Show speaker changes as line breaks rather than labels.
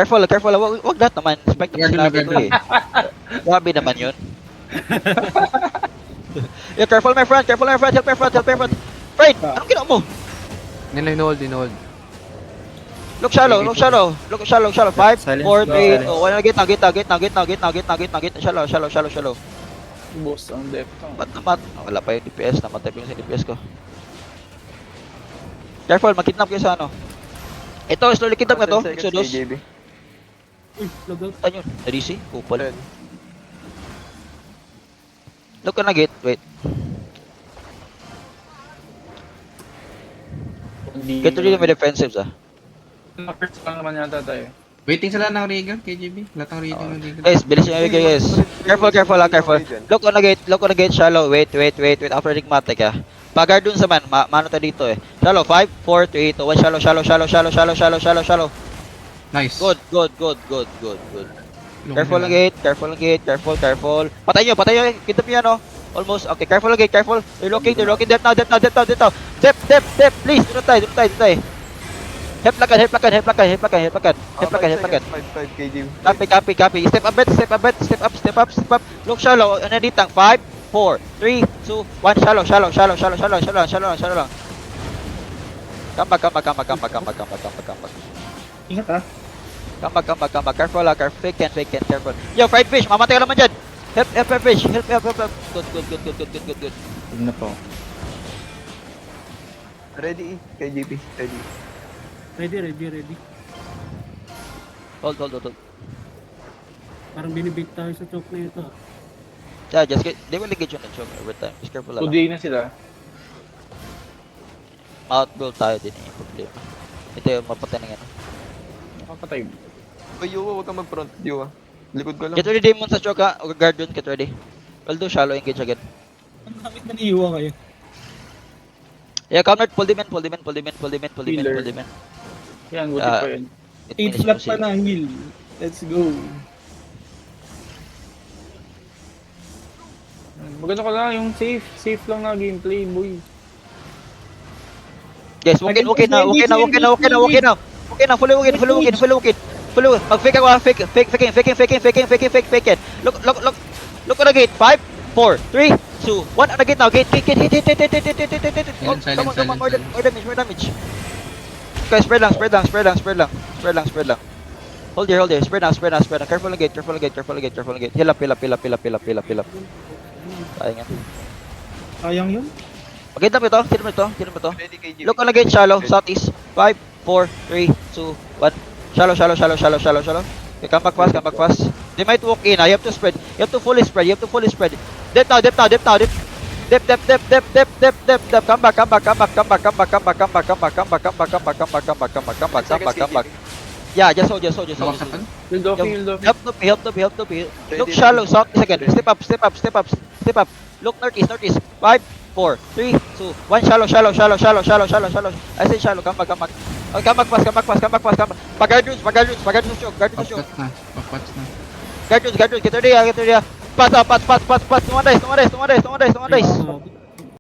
Careful, careful. Wag lahat naman. Spike naman sinabi ko eh. Grabe naman yun. Yeah, careful my friend, careful my friend, help my friend, help my friend. Friend, anong ginawa mo?
Inold.
Look shallow, look shallow. Look shallow, shallow. 5, 4, 3, 2,
Silence.
1. Git, shallow.
Boss ang depth.
Ba't namat? Wala pa yung DPS, namatay pa yung DPS ko. Careful, mag-kidnap kayo sa ano. Ito, slowly kidnap nga to. Exodus.
Uy, logout.
Saan yun? Narisi? Kupal. Look ka na gate, wait. Get ready with defensives ah.
First lang naman yata tayo.
Waiting sila ng Regal, KJB. Lahat ng rating ng Regal.
Guys, bilis nyo guys. Careful. Look on the gate, shallow. Wait. After Enigmatic ah. Pagard dun sa man, mano tayo dito eh. Shallow, 5, 4, 3, 2, 1, shallow.
Nice.
Good. Careful ang gate, careful. Patay nyo, kidnap nyo yan oh. Almost, okay, careful ang gate, careful. They're looking, depth now. Depth, please, do not die. Help lakan. Copy. Step up. Look shallow, ano ditang, 5, 4, 3, 2, 1, shallow. Come back.
Ingat ah.
Come back. Careful. Fake and careful. Yo, fried fish, mamatay ka naman dyan. Help, fried fish. Help. Good.
Huwag na po. Ready, KJP. Ready.
Ready.
Hold.
Parang binibig tayo sa choke na ito.
Yeah, just get, they will engage on the choke every time. Just careful lang.
2D na sila.
Outbuild tayo din yung problema. Ito yung mapatay na yan.
Makapatay.
Ay, Yuwa, huwag kang mag-front, Yuwa. Likod ko lang.
Get ready demon sa choke ha. Guard dun, get ready. We'll do shallow engage again.
Ang gamit na niiwa kayo.
Yeah, counter, pull them in.
Yan, buti pa yun.
8 flat pa na ang heal. Let's go.
Maganda ka lang, yung safe lang na gameplay, boy.
Guys, okay na. Fully walk in. Mag-fake ako ha. Fake it. Look on the gate. 5, 4, 3, 2, 1. On the gate now. Gate. Oh, come on. More damage. Okay, spread lang. Hold here. Spread now. Careful on gate. Heal up.
Sayang yun.
Maganda mo ito.
Ready, KJP.
Look on the gate, shallow, southeast. 5, 4, 3, 2, 1. Shallow. Okay, come back fast. They might walk in. You have to spread. You have to fully spread. Depth now. Depth. Come back. Yeah, just hold.
Nakasakal?
Build off.
Help to be. Look shallow, southeast again. Step up. Look northeast. 5, 4, 3, 2, 1. Shallow. I say shallow. Come back. Okay, come back fast. Pag-guard roots, choke.
Papats na.
Guard roots, get ready. Pass. No one dies.